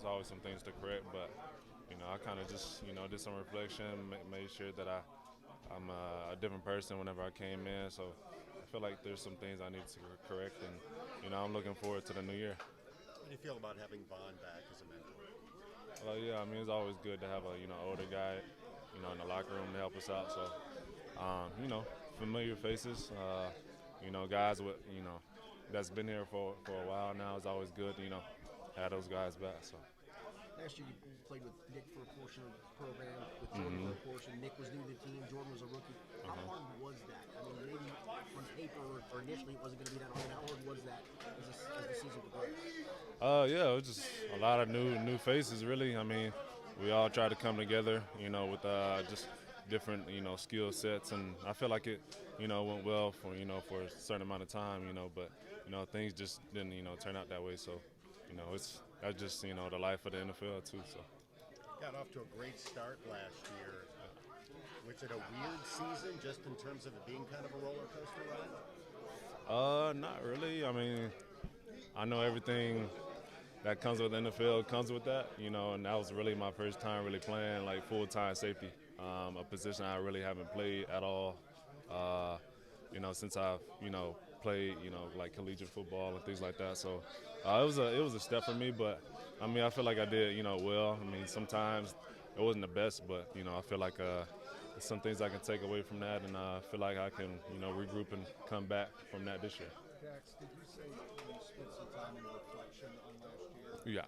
there's always some things to correct, but I kind of just did some reflection, made sure that I'm a different person whenever I came in. So I feel like there's some things I need to correct, and I'm looking forward to the new year. How do you feel about having Vaughn back as a mentor? Well, yeah, I mean it's always good to have a older guy, in the locker room to help us out. So familiar faces, guys with that's been here for a while now. It's always good to have those guys back. So. Last year, you played with Nick for a portion of the program, with Jordan Mm-hmm. for a portion. Nick was new to the team. Jordan was a rookie. How hard was that? I mean, maybe on paper or initially it wasn't going to be that hard. How hard was that as the season progressed? Yeah, it was just a lot of new faces. Really, I mean, we all try to come together, with just different, skill sets, and I feel like it, went well for a certain amount of time, but things just didn't, turn out that way. So, that's just the life of the NFL too. So. Got off to a great start last year. Was it a weird season just in terms of it being kind of a roller coaster ride? Not really. I mean, I know everything that comes with the NFL comes with that, and that was really my first time really playing like full-time safety, a position I really haven't played at all, since I've, played, like collegiate football and things like that. So it was a step for me, but I mean, I feel like I did, well. I mean, sometimes it wasn't the best, but, I feel like there's some things I can take away from that, and I feel like I can, regroup and come back from that this year. Dax, did you say you spent some time in reflection on last year? Yeah.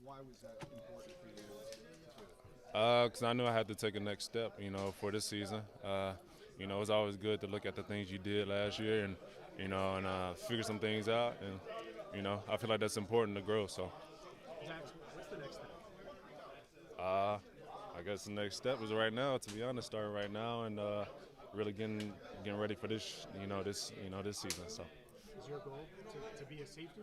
Why was that important for you to do? Because I knew I had to take a next step, for this season. It's always good to look at the things you did last year and, figure some things out. And, I feel like that's important to grow. So, Dax, what's the next step? I guess the next step is right now. To be honest, starting right now and really getting ready for this, this season. So. Is your goal to be a safety?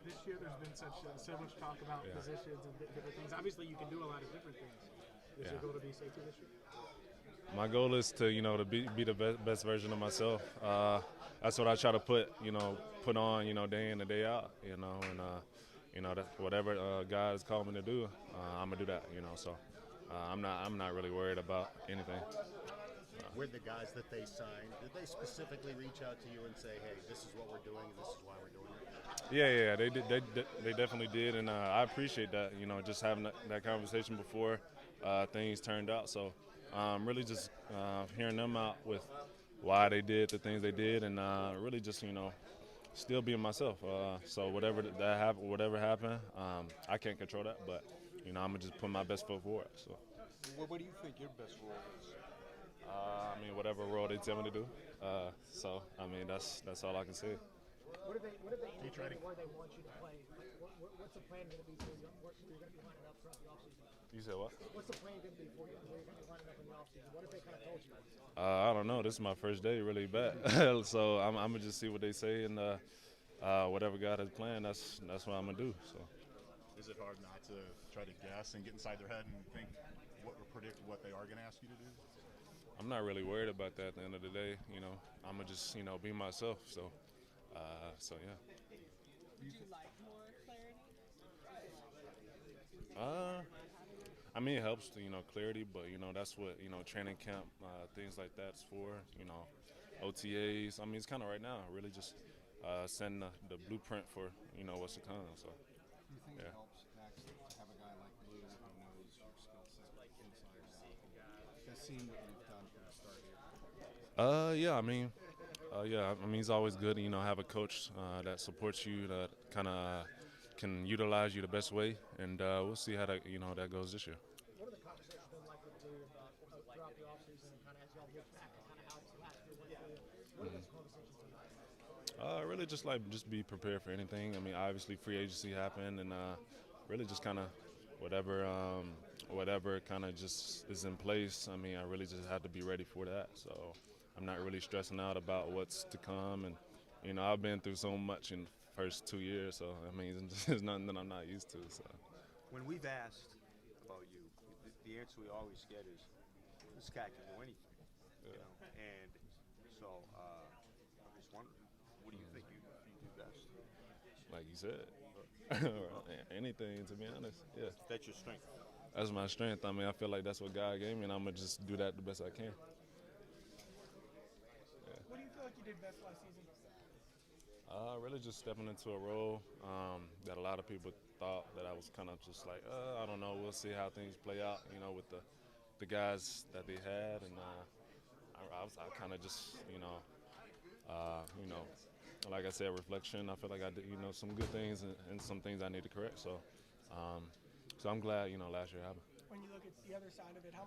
This year, there's been so much talk about positions and different things. Obviously, you can do a lot of different things. Is your goal to be safety this year? My goal is to to be the best version of myself. That's what I try to put on day in and day out. And that whatever God has called me to do, I'm gonna do that. So I'm not really worried about anything. With the guys that they signed, did they specifically reach out to you and say, "Hey, this is what we're doing, and this is why we're doing it"? Yeah, they did. They definitely did, and I appreciate that. Just having that conversation before things turned out. So really just hearing them out with why they did the things they did, and really just still being myself. So whatever happened, I can't control that, but I'm gonna just put my best foot forward. So. What do you think your best role is? I mean, whatever role they tell me to do. So I mean, that's all I can say. What are they indicating where they want you to play? What's the plan going to be for you? Where you're going to be lining up throughout the offseason? You said what? What's the plan going to be for you? Where you're going to be lining up in the offseason? What have they kind of told you? I don't know. This is my first day really back, so I'm gonna just see what they say and whatever God has planned. That's what I'm gonna do. So. Is it hard not to try to guess and get inside their head and think what or predict what they are going to ask you to do? I'm not really worried about that at the end of the day. I'm gonna just be myself. So, yeah. Would you like more clarity? I mean, it helps, clarity, but that's what training camp, things like that's for. OTAs. I mean, it's kind of right now, really just setting the blueprint for what's to come. So. Do you think it helps, Dax, to have a guy like Blue who knows your skill set inside and out? Has seen what you've done from the start here. Yeah, I mean, it's always good, have a coach that supports you, that kind of can utilize you the best way, and we'll see how that goes this year. What are the conversations been like with Blue throughout the offseason and kind of as y'all look back at kind of how this last year went for you? What are those conversations been like? Really just be prepared for anything. I mean, obviously free agency happened, and really just kind of whatever kind of just is in place. I mean, I really just have to be ready for that. So I'm not really stressing out about what's to come, and I've been through so much in the first 2 years. So I mean, it's nothing that I'm not used to. So. When we've asked about you, the answer we always get is, "This guy can do anything," And so I'm just wondering, what do you think you do best? Like you said. Anything, to be honest. Yeah, That's your strength. that's my strength. I mean, I feel like that's what God gave me, and I'm gonna just do that the best I can. What do you feel like you did best last season? Really just stepping into a role that a lot of people thought that I was kind of just like, I don't know. We'll see how things play out, with the guys that they had, and I kind of just, like I said, reflection. I feel like I did, some good things and some things I need to correct. So I'm glad, last year happened. When you look at the other side of it, how